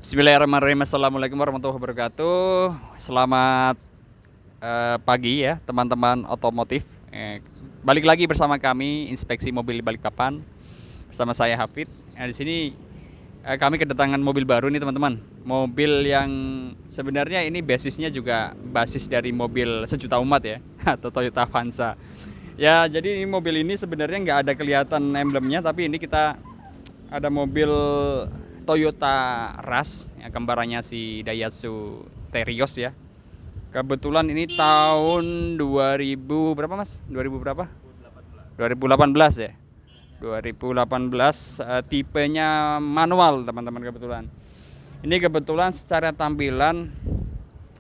Bismillahirrahmanirrahim. Assalamualaikum warahmatullahi wabarakatuh. Selamat pagi ya teman-teman otomotif. Balik lagi bersama kami Inspeksi Mobil Balikpapan bersama saya Hafid. Di sini kami kedatangan mobil baru nih teman-teman. Mobil yang sebenarnya ini basisnya juga basis dari mobil sejuta umat ya atau Toyota Avanza. Ya, jadi mobil ini sebenarnya nggak ada kelihatan emblemnya, tapi ini kita ada mobil Toyota Rush, ya, kembarannya si Daihatsu Terios ya. Kebetulan ini tahun 2000 berapa Mas? 2000 berapa? 2018 ya. 2018 tipenya manual teman-teman kebetulan. Ini kebetulan secara tampilan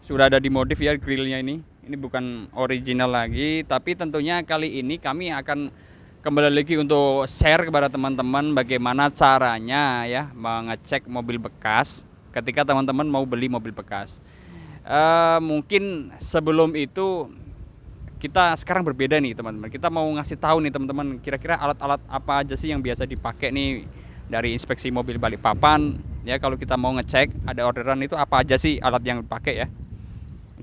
sudah ada dimodif ya grillnya ini. Ini bukan original lagi, tapi tentunya kali ini kami akan kembali lagi untuk share kepada teman-teman bagaimana caranya ya mengecek mobil bekas ketika teman-teman mau beli mobil bekas. Mungkin sebelum itu kita sekarang berbeda nih teman-teman. Kita mau ngasih tahu nih teman-teman kira-kira alat-alat apa aja sih yang biasa dipakai nih dari Inspeksi Mobil Balikpapan. Ya kalau kita mau ngecek ada orderan itu apa aja sih alat yang dipakai ya.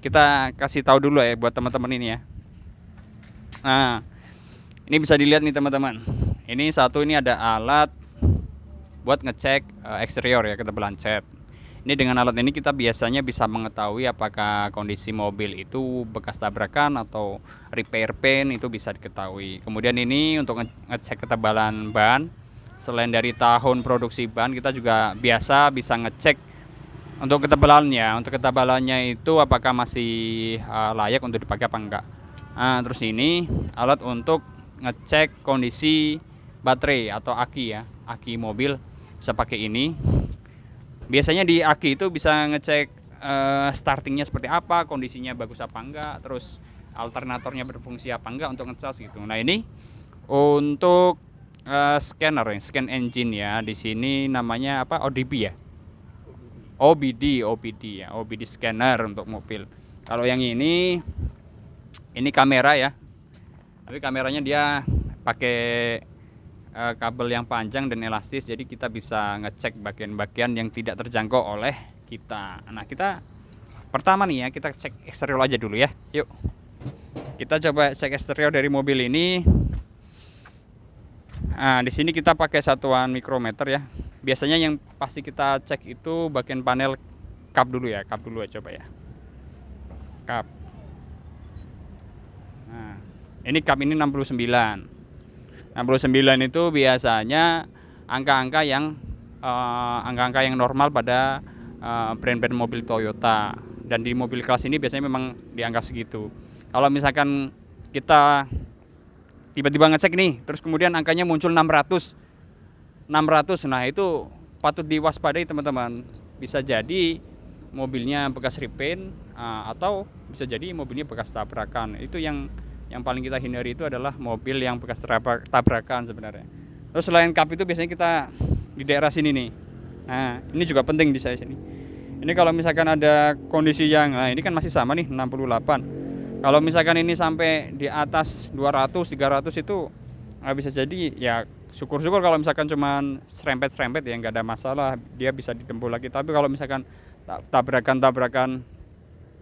Kita kasih tahu dulu ya buat teman-teman ini ya. Nah, ini bisa dilihat nih teman-teman. Ini ada alat buat ngecek eksterior ya, ketebalan cat. Ini dengan alat ini kita biasanya bisa mengetahui apakah kondisi mobil itu bekas tabrakan atau repair paint, itu bisa diketahui. Kemudian ini untuk ngecek ketebalan ban. Selain dari tahun produksi ban, kita juga biasa bisa ngecek untuk ketebalannya. Untuk ketebalannya itu apakah masih layak untuk dipakai apa enggak. Nah, terus ini alat untuk ngecek kondisi baterai atau aki ya, aki mobil bisa pakai ini. Biasanya di aki itu bisa ngecek startingnya seperti apa, kondisinya bagus apa enggak, terus alternatornya berfungsi apa enggak untuk ngecas gitu. Nah ini untuk scanner, scan engine ya. Di sini namanya apa? ODB ya. OBD ya, OBD scanner untuk mobil. Kalau yang ini kamera ya. Tapi kameranya dia pakai kabel yang panjang dan elastis, jadi kita bisa ngecek bagian-bagian yang tidak terjangkau oleh kita. Nah, kita pertama nih ya, kita cek eksterior aja dulu ya. Yuk. Kita coba cek eksterior dari mobil ini. Nah, di sini kita pakai satuan mikrometer ya. Biasanya yang pasti kita cek itu bagian panel kap dulu ya, coba ya. Kap. Nah, ini kap ini 69. 69 itu biasanya angka-angka yang normal pada brand-brand mobil Toyota, dan di mobil kelas ini biasanya memang di angka segitu. Kalau misalkan kita tiba-tiba ngecek nih, terus kemudian angkanya muncul 600, nah itu patut diwaspadai teman-teman. Bisa jadi mobilnya bekas repaint atau bisa jadi mobilnya bekas tabrakan. Itu yang paling kita hindari itu adalah mobil yang bekas tabrakan sebenarnya. Terus selain kap itu biasanya kita di daerah sini nih. Nah, ini juga penting di saya sini. Ini kalau misalkan ada kondisi yang, nah ini kan masih sama nih 68. Kalau misalkan ini sampai di atas 200, 300 itu bisa jadi ya syukur-syukur kalau misalkan cuman serempet-serempet ya nggak ada masalah, dia bisa ditempuh lagi. Tapi kalau misalkan tabrakan-tabrakan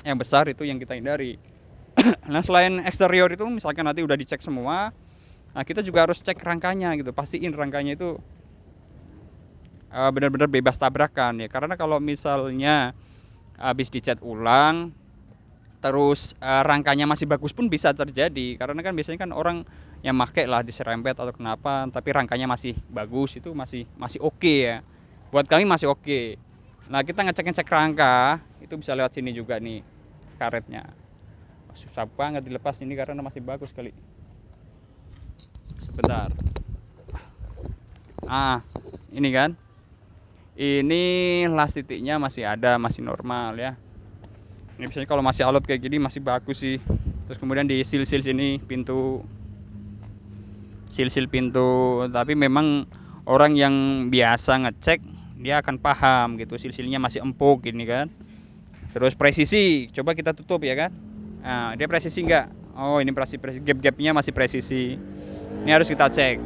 yang besar itu yang kita hindari. Nah, selain eksterior itu misalkan nanti udah dicek semua, nah kita juga harus cek rangkanya gitu, pastiin rangkanya itu benar-benar bebas tabrakan ya. Karena kalau misalnya habis dicat ulang terus rangkanya masih bagus pun bisa terjadi, karena kan biasanya kan orang yang make lah diserempet atau kenapa, tapi rangkanya masih bagus, itu masih oke ya. Buat kami masih oke. Nah, kita ngecek rangka itu bisa lewat sini juga nih karetnya. Susah banget dilepas ini karena masih bagus sekali. Sebentar. Ini kan. Ini las titiknya masih ada, masih normal ya. Ini biasanya kalau masih alot kayak gini masih bagus sih. Terus kemudian di sil-sil sini pintu. Sil-sil pintu, tapi memang orang yang biasa ngecek dia akan paham gitu, sil-silnya masih empuk gini kan. Terus presisi, coba kita tutup ya kan. Nah, dia presisi enggak? Oh, ini presisi, gap-gapnya masih presisi. Ini harus kita cek.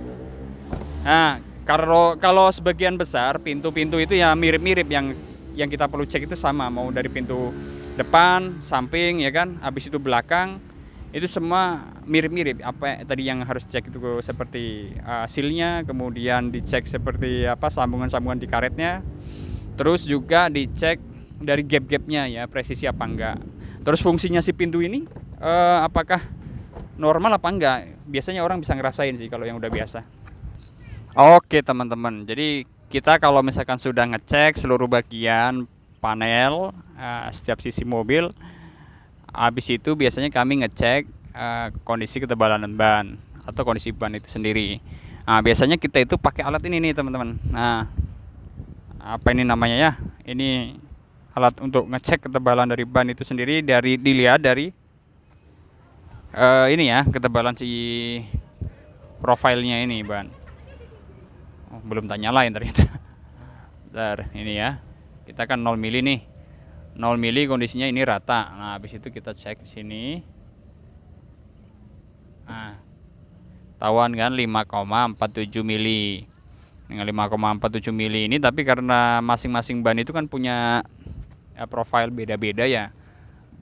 Nah, kalau sebagian besar pintu-pintu itu ya mirip-mirip yang yang kita perlu cek itu sama, mau dari pintu depan, samping ya kan, habis itu belakang, itu semua mirip-mirip. Apa tadi yang harus cek itu seperti sealnya, kemudian dicek seperti apa sambungan-sambungan di karetnya, terus juga dicek dari gap-gapnya ya, presisi apa enggak. Terus fungsinya si pintu ini apakah normal apa enggak, biasanya orang bisa ngerasain sih kalau yang udah biasa. Oke teman-teman, jadi kita kalau misalkan sudah ngecek seluruh bagian panel setiap sisi mobil, habis itu biasanya kami ngecek kondisi ketebalan ban atau kondisi ban itu sendiri. Nah, biasanya kita itu pakai alat ini nih teman-teman. Nah, apa ini namanya ya? Ini alat untuk ngecek ketebalan dari ban itu sendiri, dari dilihat dari ini ya, ketebalan si profilnya ini ban. Oh, belum tanya lain ternyata. Bentar, ini ya. Kita kan 0 mili nih. 0 mili kondisinya ini rata. Nah, habis itu kita cek sini. Nah, tahuan kan 5,47 mili. Dengan 5,47 mili ini, tapi karena masing-masing ban itu kan punya profil beda-beda ya.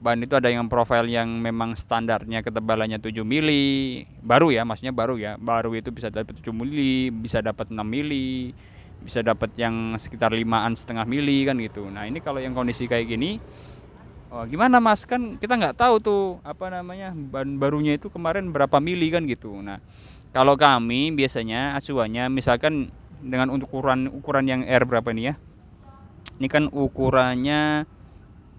Ban itu ada yang profil yang memang standarnya ketebalannya 7 mili, baru ya, maksudnya baru ya. Baru itu bisa dapat 7 mili, bisa dapat 6 mili, bisa dapat yang sekitar 5,5 mili kan gitu. Nah, ini kalau yang kondisi kayak gini, oh, gimana Mas? Kan kita nggak tahu tuh apa namanya ban barunya itu kemarin berapa mili kan gitu. Nah, kalau kami biasanya acuannya misalkan dengan ukuran yang R berapa nih ya? Ini kan ukurannya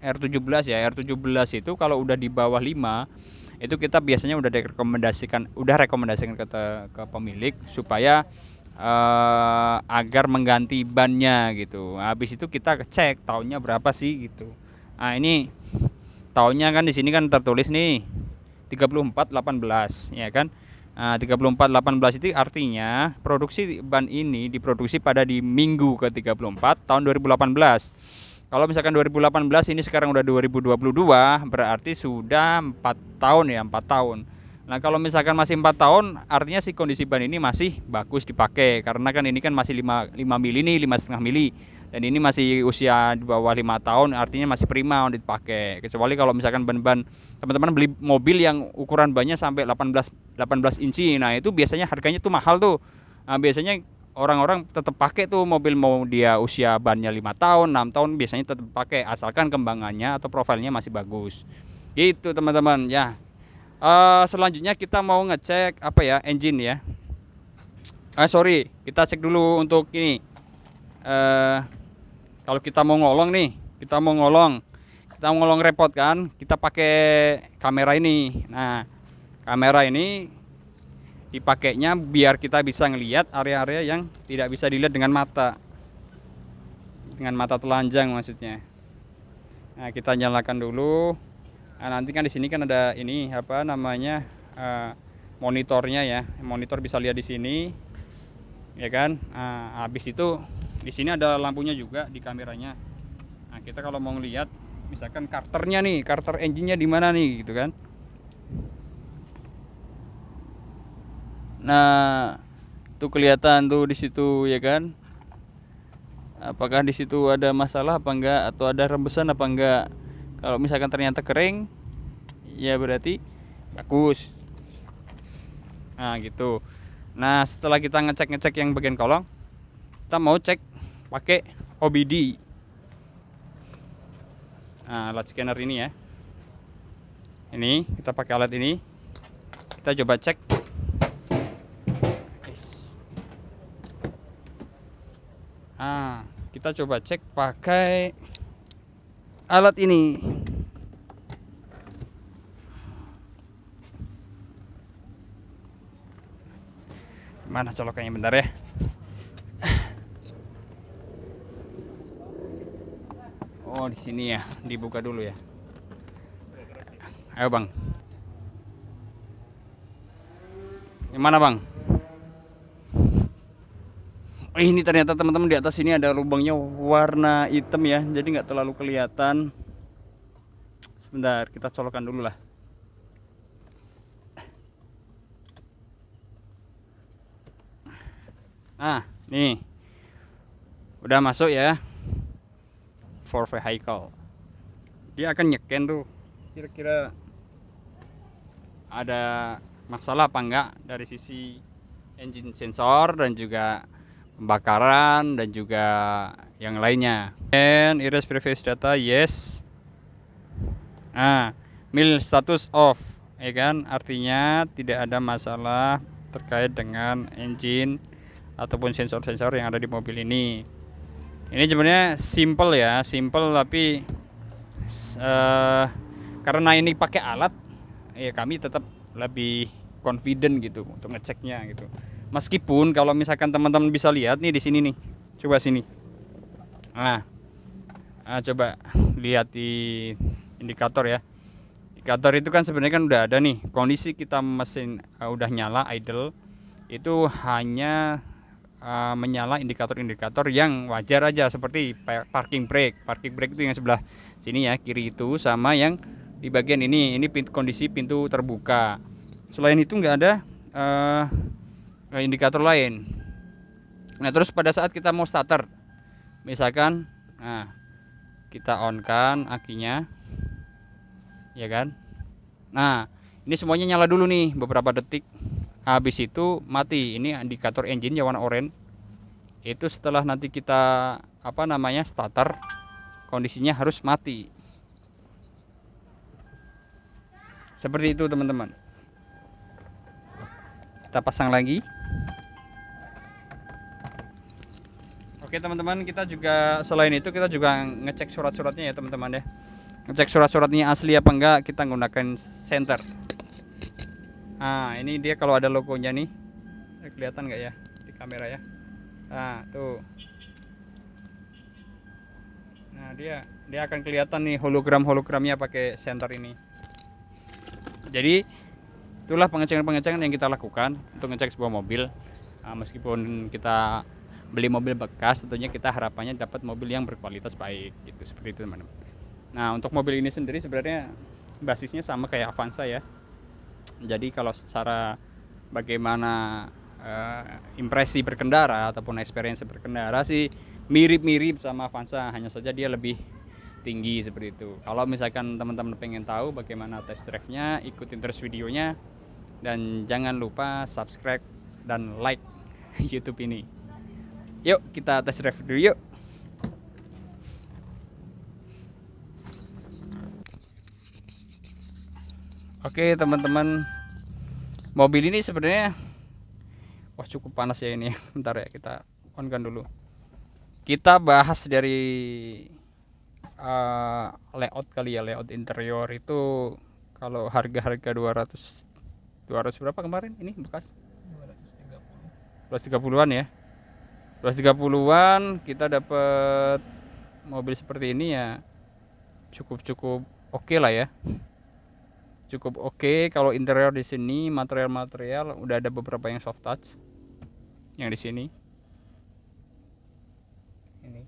R17 ya. R17 itu kalau udah di bawah 5 itu kita biasanya udah rekomendasikan ke pemilik supaya agar mengganti bannya gitu. Habis itu kita cek tahunnya berapa sih gitu. Nah, ini tahunnya kan di sini kan tertulis nih 3418 ya kan. Nah, 3418 itu artinya produksi ban ini diproduksi pada di minggu ke-34 tahun 2018. Kalau misalkan 2018 ini sekarang udah 2022, berarti sudah 4 tahun ya, 4 tahun. Nah, kalau misalkan masih 4 tahun, artinya si kondisi ban ini masih bagus dipakai. Karena kan ini kan masih 5 mili nih, 5,5 mili. Dan ini masih usia di bawah 5 tahun, artinya masih prima untuk dipakai. Kecuali kalau misalkan ban-ban teman-teman beli mobil yang ukuran bannya sampai 18 inci. Nah, itu biasanya harganya tuh mahal tuh. Nah, biasanya orang-orang tetap pakai tuh mobil, mau dia usia bannya 5 tahun, 6 tahun biasanya tetap pakai asalkan kembangannya atau profilnya masih bagus. Gitu teman-teman ya. Selanjutnya kita mau ngecek apa ya, engine ya. Sorry, kita cek dulu untuk ini. Kalau kita mau ngolong nih, kita mau ngolong repot kan, kita pakai kamera ini. Nah, kamera ini dipakainya biar kita bisa ngelihat area-area yang tidak bisa dilihat dengan mata telanjang maksudnya. Nah, kita nyalakan dulu. Nah, nanti kan di sini kan ada ini apa namanya monitornya ya. Monitor bisa lihat di sini, ya kan. Nah, habis itu di sini ada lampunya juga di kameranya. Nah, kita kalau mau ngelihat misalkan karternya nih, karter engine-nya di mana nih gitu kan. Nah, tuh kelihatan tuh di situ ya kan. Apakah di situ ada masalah apa enggak, atau ada rembesan apa enggak. Kalau misalkan ternyata kering, ya berarti bagus. Nah, gitu. Nah, setelah kita ngecek yang bagian kolong, kita mau cek pakai OBD. Nah, alat scanner ini ya. Ini kita pakai alat ini. Kita coba cek. Kita coba cek pakai alat ini. Mana colokannya, bentar ya. Oh, di sini ya, dibuka dulu ya. Ayo bang. Gimana bang? Ini ternyata teman-teman di atas sini ada lubangnya warna hitam ya, jadi nggak terlalu kelihatan. Sebentar, kita colokan dulu lah. Nah, nih udah masuk ya for vehicle. Dia akan nyeken tuh kira-kira ada masalah apa enggak dari sisi engine sensor dan juga pembakaran dan juga yang lainnya. And erase previous data, yes. Nah, mil status off, ya kan? Artinya tidak ada masalah terkait dengan engine ataupun sensor-sensor yang ada di mobil ini. Ini sebenarnya simple ya, simple tapi karena ini pakai alat, ya kami tetap lebih confident gitu untuk ngeceknya gitu. Meskipun kalau misalkan teman-teman bisa lihat nih di sini nih, coba sini. Coba lihat di indikator ya. Indikator itu kan sebenarnya kan udah ada nih kondisi kita mesin udah nyala idle, itu hanya menyala indikator-indikator yang wajar aja seperti parking brake. Parking brake itu yang sebelah sini ya, kiri itu, sama yang di bagian ini kondisi pintu terbuka. Selain itu nggak ada indikator lain. Nah, terus pada saat kita mau starter, misalkan kita on kan akinya, ya kan? Nah, ini semuanya nyala dulu nih beberapa detik. Habis itu mati. Ini indikator engine yang warna oranye. Itu setelah nanti kita starter, kondisinya harus mati. Seperti itu teman-teman. Kita pasang lagi. Oke teman-teman, kita juga selain itu kita juga ngecek surat-suratnya ya teman-teman ya. Ngecek surat-suratnya asli apa enggak, kita menggunakan center. Ini dia kalau ada logonya nih. Kelihatan enggak ya di kamera ya? Tuh. Nah, dia akan kelihatan nih hologramnya pakai center ini. Jadi itulah pengecekan yang kita lakukan untuk ngecek sebuah mobil. Meskipun kita beli mobil bekas, tentunya kita harapannya dapat mobil yang berkualitas baik gitu, seperti itu teman-teman. Nah, untuk mobil ini sendiri sebenarnya basisnya sama kayak Avanza ya. Jadi kalau secara bagaimana impresi berkendara ataupun experience berkendara sih mirip-mirip sama Avanza, hanya saja dia lebih tinggi seperti itu. Kalau misalkan teman-teman pengen tahu bagaimana test drive-nya, ikutin terus videonya dan jangan lupa subscribe dan like YouTube ini. Yuk kita test drive dulu yuk. Oke teman-teman, mobil ini sebenarnya cukup panas ya ini. Bentar ya, kita on kan dulu. Kita bahas dari layout kali ya, layout interior itu. Kalau harga 200 berapa kemarin ini bekas? 230-an ya. 230-an kita dapat mobil seperti ini ya, cukup oke lah ya. Cukup oke. Kalau interior di sini material udah ada beberapa yang soft touch. Yang di sini. Ini.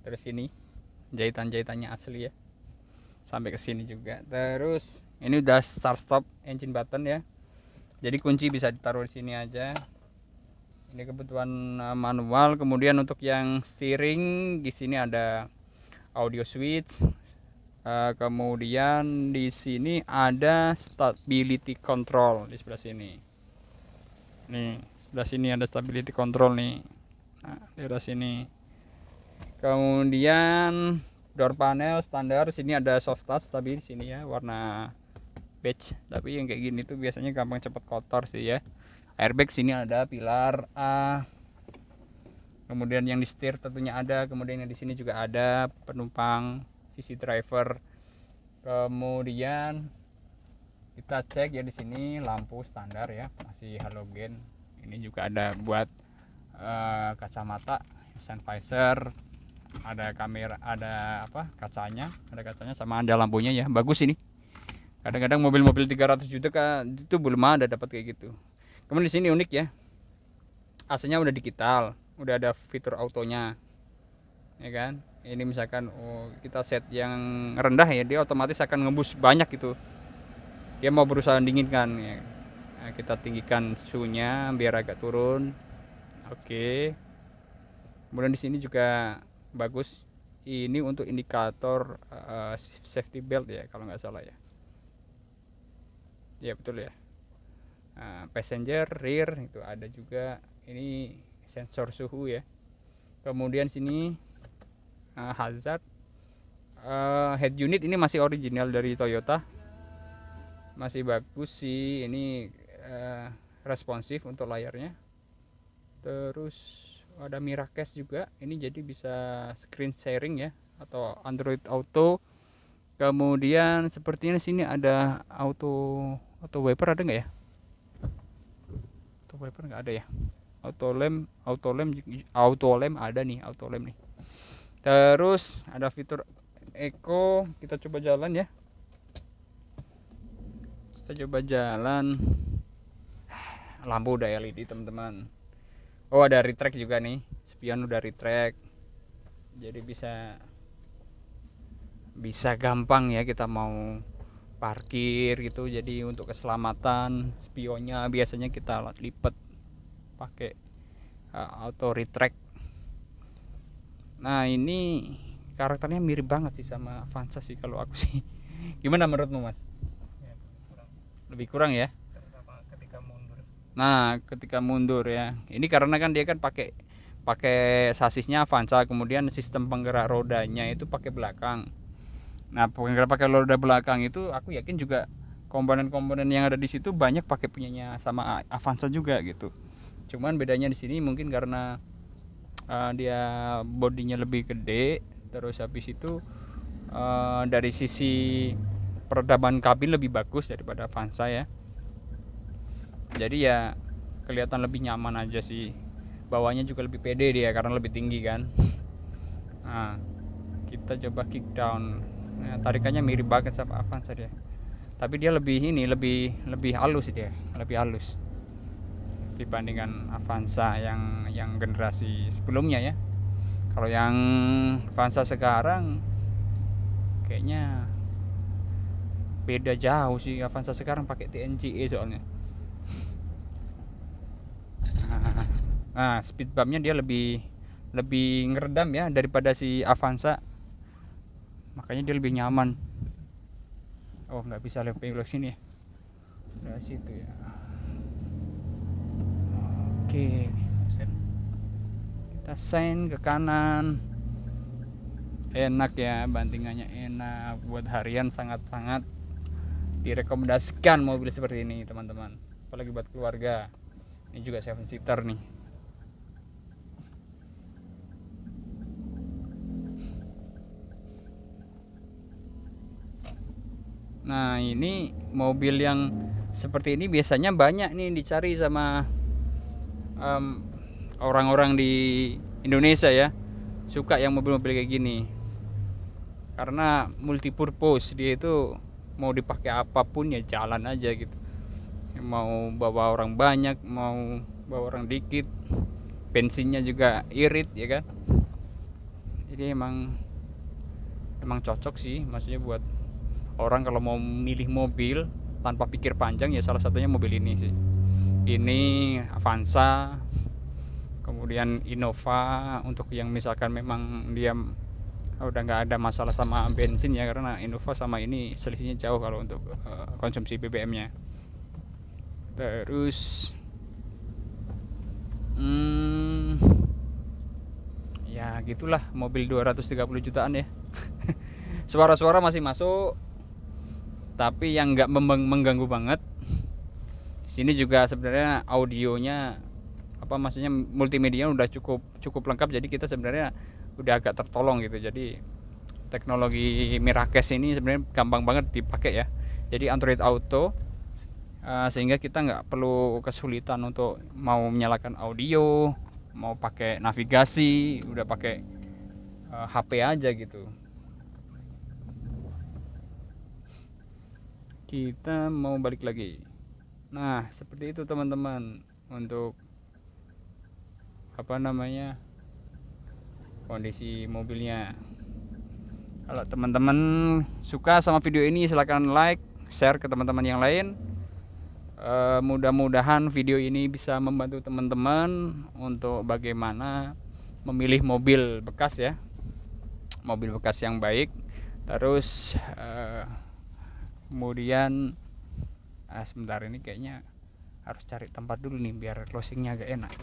Terus ini jahitan-jahitannya asli ya. Sampai ke sini juga. Terus ini udah start stop engine button ya. Jadi kunci bisa ditaruh di sini aja. Ini kebutuhan manual. Kemudian untuk yang steering di sini ada audio switch. Kemudian di sini ada stability control di sebelah sini. Nih, sebelah sini ada stability control nih. Nah, di sebelah sini. Kemudian door panel standar, sini ada soft touch tapi di sini ya warna beige. Tapi yang kayak gini tuh biasanya gampang cepat kotor sih ya. Airbag sini ada, pilar A. Kemudian yang di setir tentunya ada, kemudian yang di sini juga ada penumpang, sisi driver. Kemudian kita cek ya di sini lampu standar ya, masih halogen. Ini juga ada buat kacamata, sun visor, ada kamera, ada kacanya sama ada lampunya ya. Bagus ini. Kadang-kadang mobil-mobil 300 juta itu belum ada dapat kayak gitu. Kemudian di sini unik ya. AC-nya udah digital, udah ada fitur autonya. Ya kan? Ini misalkan kita set yang rendah ya, dia otomatis akan ngebus banyak gitu. Dia mau berusaha dinginkan ya. Nah, kita tinggikan suhunya biar agak turun. Oke. Kemudian di sini juga bagus. ini untuk indikator safety belt ya kalau nggak salah ya. Ya betul ya. Passenger rear itu ada juga, ini sensor suhu ya. Kemudian sini hazard. Head unit ini masih original dari Toyota, masih bagus sih. Ini responsif untuk layarnya. Terus ada Miracast juga, ini jadi bisa screen sharing ya, atau Android Auto. Kemudian sepertinya sini ada auto wiper, ada nggak ya? Auto wiper nggak ada ya. Auto lem ada nih, auto lem nih. Terus ada fitur Eco, kita coba jalan ya. Kita coba jalan. Lampu udah LED teman-teman. Oh, ada retract juga nih, spion udah retract. Jadi bisa gampang ya kita mau parkir gitu. Jadi untuk keselamatan, spionnya biasanya kita lipat pakai auto retract. Nah, ini karakternya mirip banget sih sama Avanza sih kalau aku sih. Gimana menurutmu, Mas? Lebih kurang ya? Nah, ketika mundur ya. Ini karena kan dia kan pakai sasisnya Avanza, kemudian sistem penggerak rodanya itu pakai belakang. Nah, pakai roda belakang itu aku yakin juga komponen-komponen yang ada di situ banyak pakai punyanya sama Avanza juga gitu. Cuman bedanya di sini mungkin karena dia bodinya lebih gede, terus habis itu dari sisi peredaman kabin lebih bagus daripada Avanza ya. Jadi ya kelihatan lebih nyaman aja sih. Bawahnya juga lebih pede dia karena lebih tinggi kan. Nah, kita coba kick down. Nah, tarikannya mirip banget sama Avanza dia. Tapi dia lebih halus dia, lebih halus dibandingkan Avanza yang generasi sebelumnya ya. Kalau yang Avanza sekarang kayaknya beda jauh sih. Avanza sekarang pakai TNGA soalnya. Nah, speed bumpnya dia lebih ngeredam ya daripada si Avanza, makanya dia lebih nyaman. Oh, nggak bisa lewat sini ya, dari situ ya. Oke, kita sign ke kanan. Enak ya, bantingannya enak, buat harian sangat-sangat direkomendasikan mobil seperti ini teman-teman, apalagi buat keluarga. Ini juga 7 seater nih. Nah, ini mobil yang seperti ini biasanya banyak nih dicari sama orang-orang di Indonesia ya. Suka yang mobil-mobil kayak gini. Karena multipurpose, dia itu mau dipakai apapun ya jalan aja gitu. Mau bawa orang banyak, mau bawa orang dikit, bensinnya juga irit ya kan. Jadi emang cocok sih, maksudnya buat orang kalau mau milih mobil tanpa pikir panjang ya salah satunya mobil ini sih. Ini Avanza, kemudian Innova untuk yang misalkan memang dia udah nggak ada masalah sama bensin ya, karena Innova sama ini selisihnya jauh kalau untuk konsumsi BBM-nya. Terus ya gitulah, mobil 230 jutaan ya. Suara-suara masih masuk, tapi yang nggak mengganggu banget. Sini juga sebenarnya audionya maksudnya multimedia udah cukup lengkap, jadi kita sebenarnya udah agak tertolong gitu. Jadi teknologi Miracast ini sebenarnya gampang banget dipakai ya. Jadi Android Auto, sehingga kita nggak perlu kesulitan untuk mau menyalakan audio, mau pakai navigasi, udah pakai HP aja gitu. Kita mau balik lagi. Nah, seperti itu teman-teman untuk kondisi mobilnya. Kalau teman-teman suka sama video ini silahkan like, share ke teman-teman yang lain. Mudah-mudahan video ini bisa membantu teman-teman untuk bagaimana memilih mobil bekas ya. mobil bekas yang baik. Terus kemudian sebentar, ini kayaknya harus cari tempat dulu nih biar closingnya agak enak.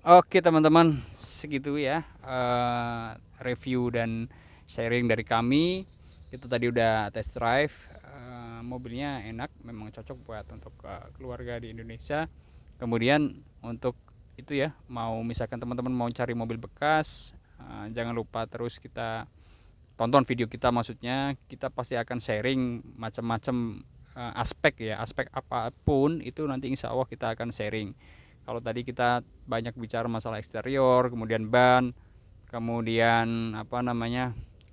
Oke teman-teman, segitu ya review dan sharing dari kami. Kita tadi udah test drive, mobilnya enak, memang cocok buat untuk keluarga di Indonesia. Kemudian untuk itu ya, mau misalkan teman-teman mau cari mobil bekas, jangan lupa terus kita tonton video kita, maksudnya kita pasti akan sharing macam-macam aspek ya, aspek apapun itu nanti insya Allah kita akan sharing. Kalau tadi kita banyak bicara masalah eksterior, kemudian ban, kemudian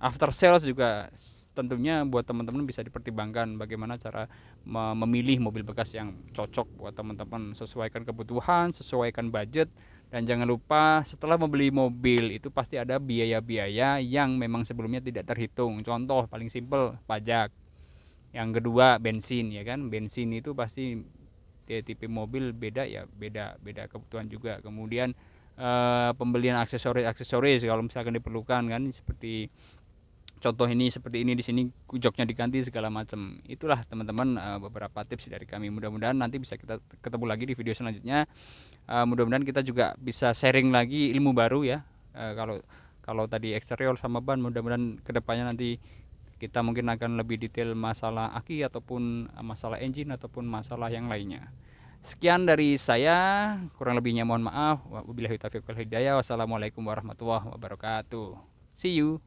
after sales juga tentunya buat teman-teman bisa dipertimbangkan bagaimana cara memilih mobil bekas yang cocok buat teman-teman, sesuaikan kebutuhan, sesuaikan budget. Dan jangan lupa setelah membeli mobil itu pasti ada biaya-biaya yang memang sebelumnya tidak terhitung. Contoh paling simpel, pajak. Yang kedua bensin, ya kan, bensin itu pasti tipe mobil beda ya, beda kebutuhan juga. Kemudian pembelian aksesoris kalau misalkan diperlukan kan, seperti contoh ini, seperti ini di sini joknya diganti segala macam. Itulah teman-teman beberapa tips dari kami. Mudah-mudahan nanti bisa kita ketemu lagi di video selanjutnya. Mudah-mudahan kita juga bisa sharing lagi ilmu baru ya. Kalau tadi eksterior sama ban, mudah-mudahan kedepannya nanti kita mungkin akan lebih detail masalah aki ataupun masalah engine ataupun masalah yang lainnya. Sekian dari saya, kurang lebihnya mohon maaf. Wabillahi taufiq wal hidayah. Wassalamualaikum warahmatullahi wabarakatuh. See you.